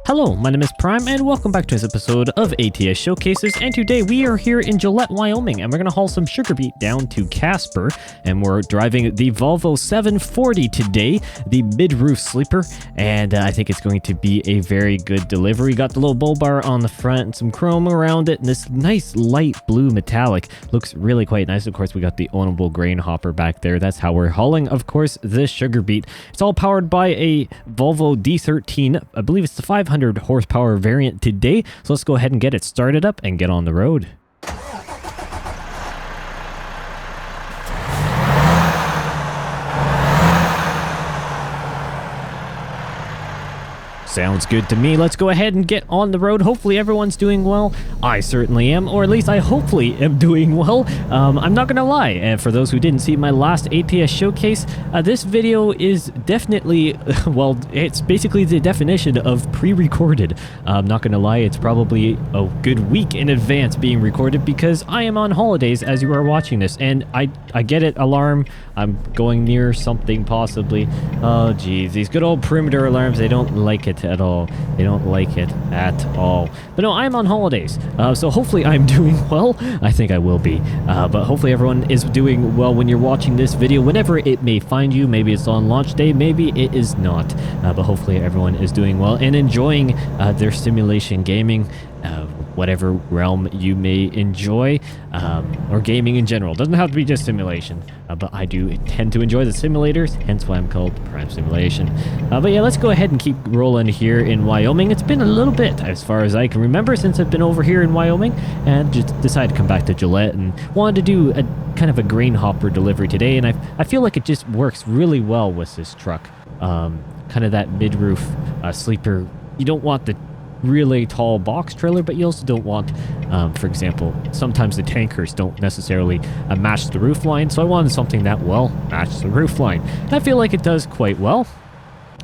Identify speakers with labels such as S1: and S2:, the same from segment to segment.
S1: Hello, my name is Prime and welcome back to this episode of ATS Showcases, and today we are here in Gillette, Wyoming, and we're going to haul some sugar beet down to Casper, and we're driving the Volvo 740 today, the mid-roof sleeper, and I think it's going to be a very good delivery. Got the little bull bar on the front and some chrome around it, and this nice light blue metallic looks really quite nice. Of course, we got the ownable grain hopper back there. That's how we're hauling, of course, this sugar beet. It's all powered by a Volvo D13. I believe it's the 500 horsepower variant today, so let's go ahead and get it started up and get on the road. Sounds good to me. Let's go ahead and get on the road. Hopefully everyone's doing well. I certainly am, or at least I hopefully am doing well. I'm not gonna lie, and for those who didn't see my last ATS showcase, this video is definitely, well, it's basically the definition of pre-recorded. I'm not gonna lie, it's probably a good week in advance being recorded because I am on holidays as you are watching this, and I get it, alarm. I'm going near something possibly. Oh geez, these good old perimeter alarms, they don't like it at all. They don't like it at all. But no, I'm on holidays, so hopefully I'm doing well. I think I will be, but hopefully everyone is doing well when you're watching this video, whenever it may find you. Maybe it's on launch day, maybe it is not, but hopefully everyone is doing well and enjoying their simulation gaming, whatever realm you may enjoy, or gaming in general. Doesn't have to be just simulation, but I do tend to enjoy the simulators, hence why I'm called Prime Simulation. But yeah, let's go ahead and keep rolling here in Wyoming. It's been a little bit, as far as I can remember, since I've been over here in Wyoming, and just decided to come back to Gillette and wanted to do a kind of a grain hopper delivery today, and I feel like it just works really well with this truck. Kind of that mid-roof sleeper. You don't want the really tall box trailer, but you also don't want, for example, sometimes the tankers don't necessarily match the roof line, so I wanted something that, well, matches the roof line. And I feel like it does quite well.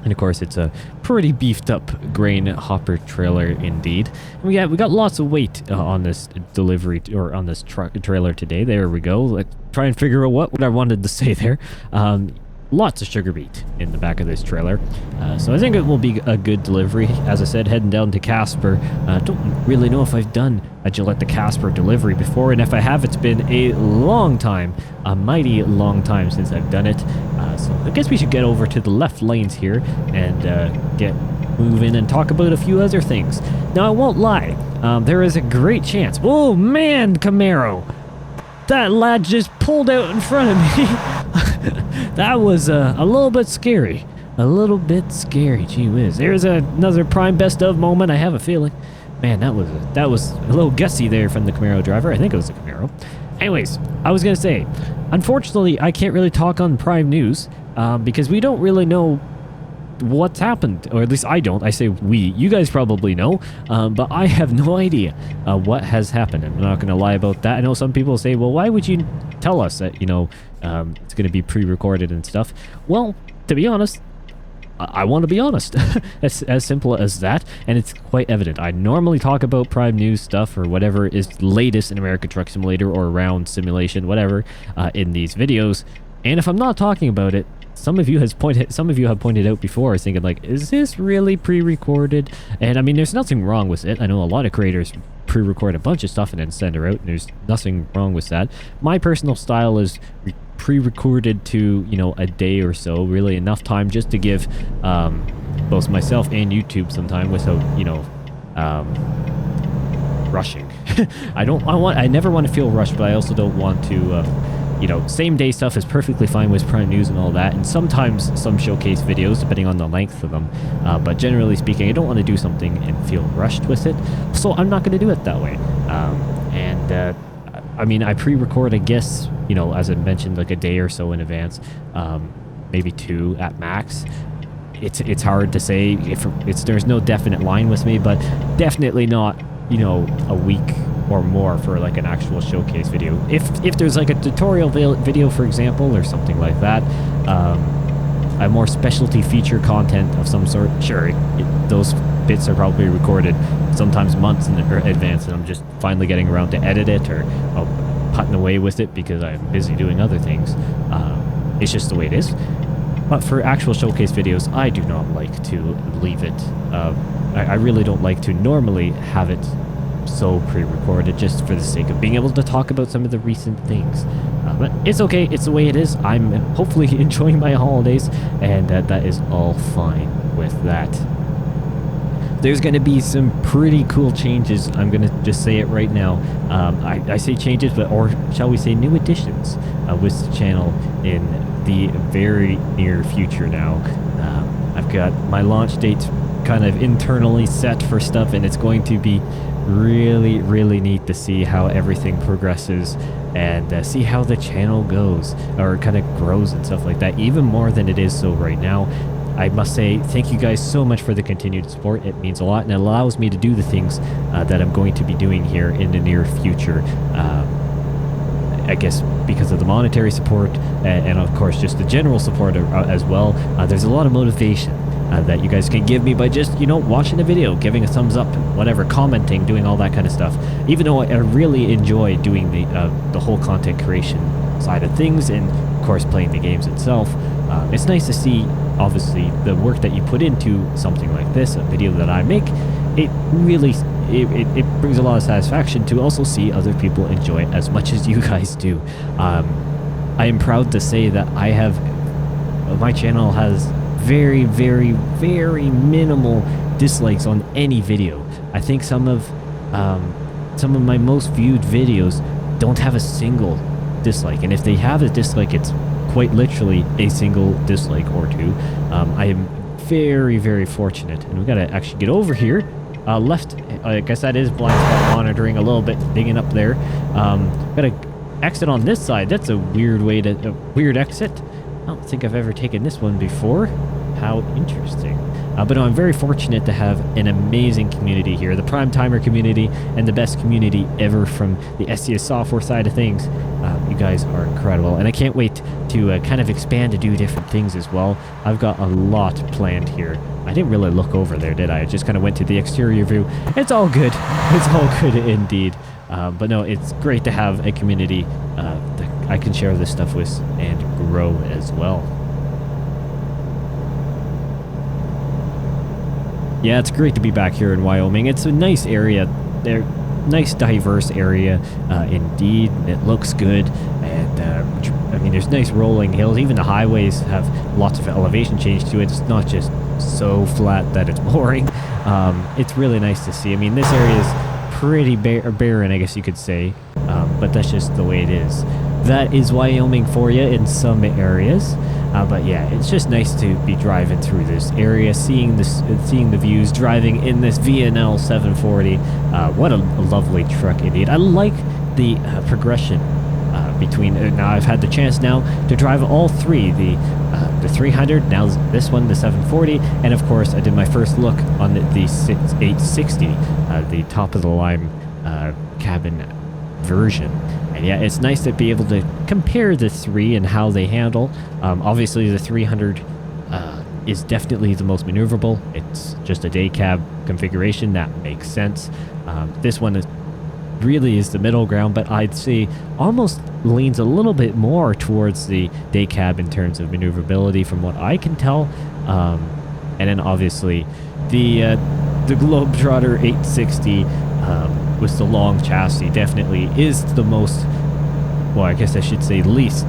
S1: And of course, it's a pretty beefed up grain hopper trailer indeed. And we got lots of weight on this delivery, or on this truck trailer today. There we go. Let's try and figure out what I wanted to say there. Lots of sugar beet in the back of this trailer, so I think it will be a good delivery. As I said, heading down to Casper. Don't really know if I've done a Gillette to Casper delivery before, and if I have, it's been a long time, a mighty long time since I've done it. So I guess we should get over to the left lanes here and get moving and talk about a few other things. Now, I won't lie, there is a great chance. Oh man, Camaro! That lad just pulled out in front of me. That was a little bit scary. A little bit scary, gee whiz. There's another Prime best of moment, I have a feeling. Man, that was a little gutsy there from the Camaro driver. I think it was the Camaro. Anyways, I was going to say, unfortunately, I can't really talk on Prime News because we don't really know what's happened, or at least I don't. I say we. You guys probably know, but I have no idea what has happened. I'm not going to lie about that. I know some people say, well, why would you tell us that, you know, it's going to be pre-recorded and stuff? Well, to be honest, I want to be honest. as simple as that, and it's quite evident. I normally talk about Prime News stuff or whatever is latest in American Truck Simulator or around simulation, whatever, in these videos. And if I'm not talking about it, some of you have pointed out before, thinking like, is this really pre-recorded? And I mean, there's nothing wrong with it. I know a lot of creators pre-record a bunch of stuff and then send her out, and there's nothing wrong with that. My personal style is pre-recorded to, you know, a day or so, really enough time just to give both myself and YouTube some time without, you know, rushing. I never want to feel rushed, but I also don't want to you know, same day stuff is perfectly fine with Prime News and all that, and sometimes some showcase videos depending on the length of them, but generally speaking, I don't want to do something and feel rushed with it, so I'm not going to do it that way. I mean, I pre-record, I guess, you know, as I mentioned, like a day or so in advance, maybe 2 at max. It's hard to say if there's no definite line with me, but definitely not, you know, a week or more for like an actual showcase video. If there's like a tutorial video, for example, or something like that, a more specialty feature content of some sort, sure, those bits are probably recorded sometimes months in advance, and I'm just finally getting around to edit it, or putting away with it because I'm busy doing other things. It's just the way it is. But for actual showcase videos, I do not like to leave it. I really don't like to normally have it so pre-recorded just for the sake of being able to talk about some of the recent things. But it's okay. It's the way it is. I'm hopefully enjoying my holidays, and that is all fine with that. There's going to be some pretty cool changes. I'm going to just say it right now. I say changes, but or shall we say new additions with the channel in the very near future now. I've got my launch date kind of internally set for stuff, and it's going to be really, really neat to see how everything progresses and see how the channel goes or kind of grows and stuff like that, even more than it is so right now. I must say thank you guys so much for the continued support. It means a lot, and it allows me to do the things that I'm going to be doing here in the near future. I guess because of the monetary support and of course just the general support as well. There's a lot of motivation that you guys can give me by just, you know, watching the video, giving a thumbs up, whatever, commenting, doing all that kind of stuff. Even though I really enjoy doing the whole content creation side of things and of course playing the games itself, it's nice to see obviously the work that you put into something like this, a video that I make. It really it brings a lot of satisfaction to also see other people enjoy it as much as you guys do. I am proud to say that my channel has very, very, very minimal dislikes on any video. I think some of my most viewed videos don't have a single dislike, and if they have a dislike, it's quite literally a single dislike or two. I am very, very fortunate, and we gotta actually get over here. Left, I guess that is blind spot monitoring a little bit, digging up there. Gotta exit on this side. That's a weird way to weird exit. I don't think I've ever taken this one before. How interesting. But no, I'm very fortunate to have an amazing community here, the Prime Timer community, and the best community ever from the SCS software side of things. You guys are incredible, and I can't wait to kind of expand to do different things as well. I've got a lot planned here. I didn't really look over there, did I? I just kind of went to the exterior view. It's all good. It's all good indeed. But no, it's great to have a community that I can share this stuff with and grow as well. Yeah, it's great to be back here in Wyoming. It's a nice area. They're nice, diverse area indeed. It looks good, and I mean, there's nice rolling hills. Even the highways have lots of elevation change to it. It's not just so flat that it's boring. It's really nice to see. I mean, this area is pretty barren, I guess you could say, but that's just the way it is. That is Wyoming for you in some areas. But yeah, it's just nice to be driving through this area, seeing the views, driving in this VNL 740. What a lovely truck indeed. I like the progression between. Now I've had the chance now to drive all three, the 300, now this one, the 740, and of course I did my first look on the 860, the top of the line cabin version. And yeah, it's nice to be able to compare the three and how they handle. Obviously, the 300 is definitely the most maneuverable. It's just a day cab configuration. That makes sense. This one really is the middle ground, but I'd say almost leans a little bit more towards the day cab in terms of maneuverability from what I can tell. And then obviously the Globetrotter 860 with the long chassis definitely is the most, well, I guess I should say least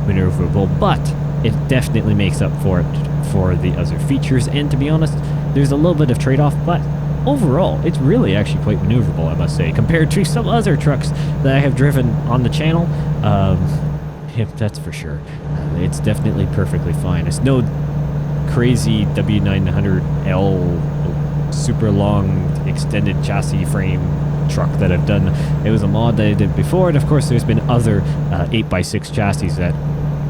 S1: maneuverable, but it definitely makes up for it for the other features. And to be honest, there's a little bit of trade-off, but overall it's really actually quite maneuverable, I must say, compared to some other trucks that I have driven on the channel. Yeah, that's for sure. It's definitely perfectly fine. It's no crazy W900L super long extended chassis frame truck that I've done. It was a mod that I did before, and of course there's been other 8x6 chassis that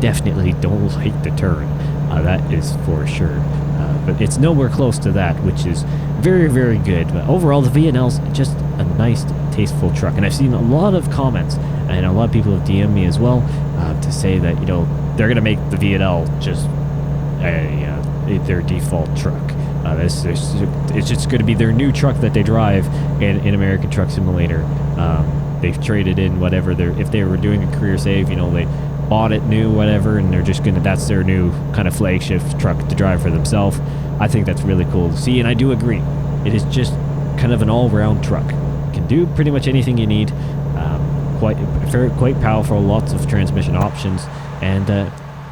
S1: definitely don't like to turn. That is for sure. But it's nowhere close to that, which is very, very good. But overall, the VNL's just a nice, tasteful truck. And I've seen a lot of comments, and a lot of people have DM'd me as well, to say that, you know, they're going to make the VNL just their default truck. It's just going to be their new truck that they drive in American Truck Simulator. They've traded in whatever if they were doing a career save, you know, bought it new, whatever, and they're just gonna, that's their new kind of flagship truck to drive for themselves. I think that's really cool to see, and I do agree. It is just kind of an all-round truck. It can do pretty much anything you need. Quite powerful, lots of transmission options, and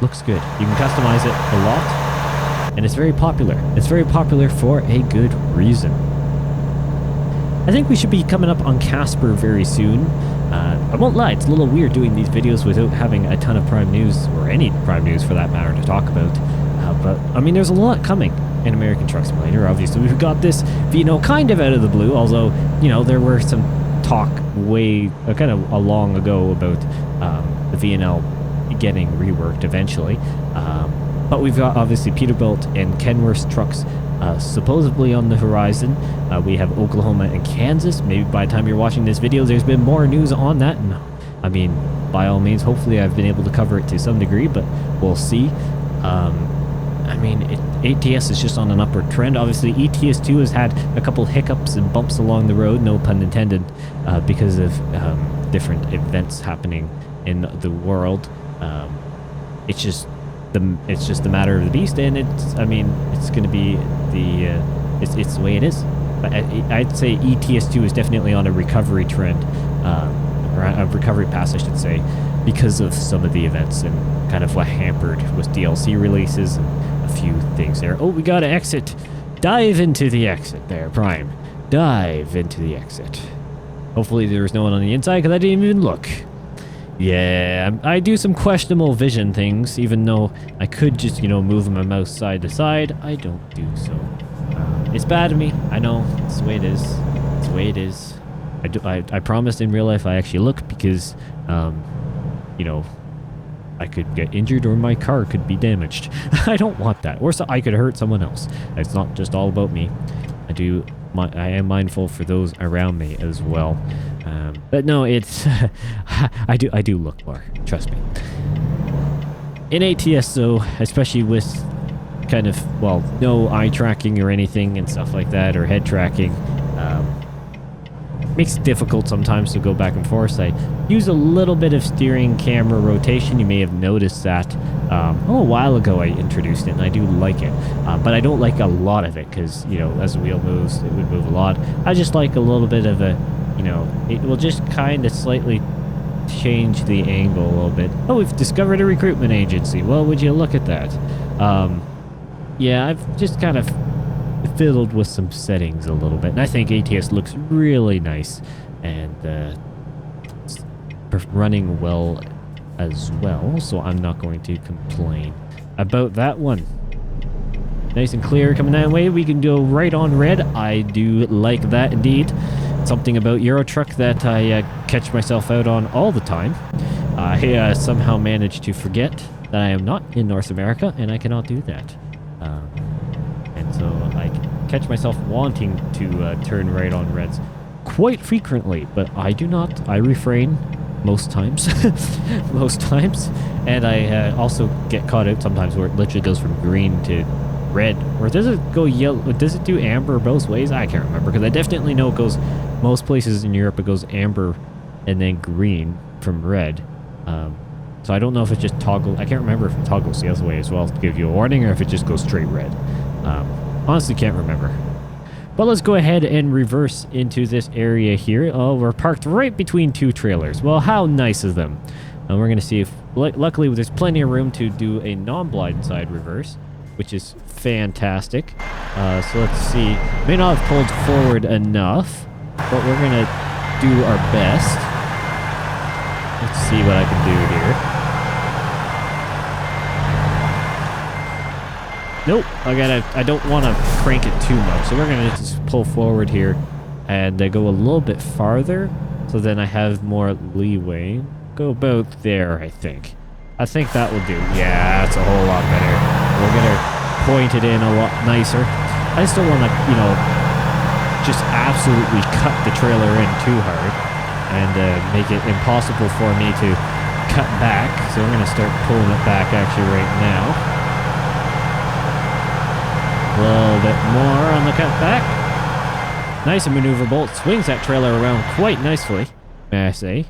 S1: looks good. You can customize it a lot, and it's very popular. It's very popular for a good reason. I think we should be coming up on Casper very soon. I won't lie, it's a little weird doing these videos without having a ton of Prime News, or any Prime News for that matter, to talk about. But, I mean, there's a lot coming in American Truck Simulator. Obviously, we've got this VNL kind of out of the blue, although, you know, there were some talk way kind of long ago about the VNL getting reworked eventually, but we've got obviously Peterbilt and Kenworth trucks supposedly on the horizon. We have Oklahoma and Kansas. Maybe by the time you're watching this video there's been more news on that, and I mean, by all means, hopefully I've been able to cover it to some degree, but we'll see. I mean, ATS is just on an upward trend. Obviously, ETS2 has had a couple hiccups and bumps along the road, no pun intended, because of different events happening in the world. It's just the matter of the beast, and I mean, it's going to be it's the way it is. But I'd say ETS2 is definitely on a recovery trend, or a recovery path, I should say, because of some of the events and kind of what hampered with DLC releases and a few things there. Oh, we got to exit. Dive into the exit there, Prime. Dive into the exit. Hopefully there was no one on the inside, because I didn't even look. Yeah, I do some questionable vision things, even though I could just, you know, move my mouse side to side. I don't do so. It's bad of me. I know. It's the way it is. It's the way it is. I promised in real life I actually look, because, you know, I could get injured or my car could be damaged. I don't want that. Or so I could hurt someone else. It's not just all about me. I am mindful for those around me as well. But no, it's I do look more. Trust me. In ATS though, especially with kind of, well, no eye tracking or anything and stuff like that, or head tracking, makes it difficult sometimes to go back and forth. I use a little bit of steering camera rotation. You may have noticed that a while ago I introduced it, and I do like it, but I don't like a lot of it, because, you know, as the wheel moves, it would move a lot. I just like a little bit of a, you know, it will just kind of slightly change the angle a little bit. Oh, we've discovered a recruitment agency. Well, would you look at that? Yeah, I've just kind of fiddled with some settings a little bit, and I think ATS looks really nice, and it's running well as well, so I'm not going to complain about that one. Nice and clear coming that way. We can go right on red. I do like that indeed. Something about Euro Truck that I catch myself out on all the time. I somehow managed to forget that I am not in North America, and I cannot do that. And so I catch myself wanting to turn right on reds quite frequently, but I do not. I refrain most times. Most times. And I also get caught out sometimes where it literally goes from green to red. Or does it go yellow? Does it do amber both ways? I can't remember, because I definitely know it goes, most places in Europe it goes amber and then green from red. So I don't know if it just toggles. I can't remember if it toggles the other way as well to give you a warning, or if it just goes straight red. Honestly can't remember. But let's go ahead and reverse into this area here. Oh, we're parked right between two trailers. Well, how nice of them. And we're going to see if, luckily there's plenty of room to do a non-blind side reverse, which is fantastic. So let's see. May not have pulled forward enough, but we're going to do our best. Let's see what I can do here. Nope, I don't want to crank it too much, so we're going to just pull forward here and go a little bit farther, so then I have more leeway. Go about there, I think. I think that will do. Yeah, that's a whole lot better. We'll get her pointed in a lot nicer. I just don't want to, you know, just absolutely cut the trailer in too hard and make it impossible for me to cut back. So we're going to start pulling it back actually right now. A little bit more on the cut back. Nice and maneuverable. It swings that trailer around quite nicely, may I say.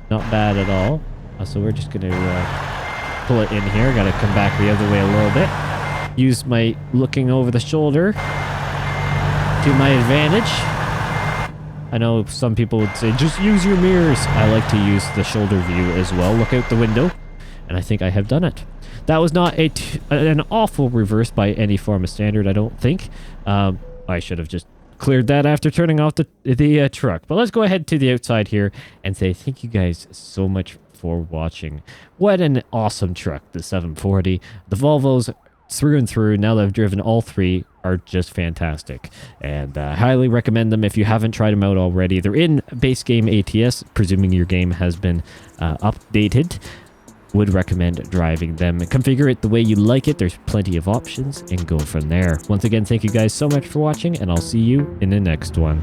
S1: Not bad at all. So we're just going to pull it in here. Got to come back the other way a little bit. Use my looking over the shoulder to my advantage. I know some people would say, just use your mirrors. I like to use the shoulder view as well. Look out the window. And I think I have done it. That was not an awful reverse by any form of standard, I don't think. I should have just cleared that after turning off the truck. But let's go ahead to the outside here and say thank you guys so much for watching. What an awesome truck, the 740. The Volvos through and through, now that I've driven all three, are just fantastic, and highly recommend them if you haven't tried them out already. They're in base game ATS, presuming your game has been updated. Would recommend driving them. Configure it the way you like it. There's plenty of options, and go from there. Once again, thank you guys so much for watching, and I'll see you in the next one.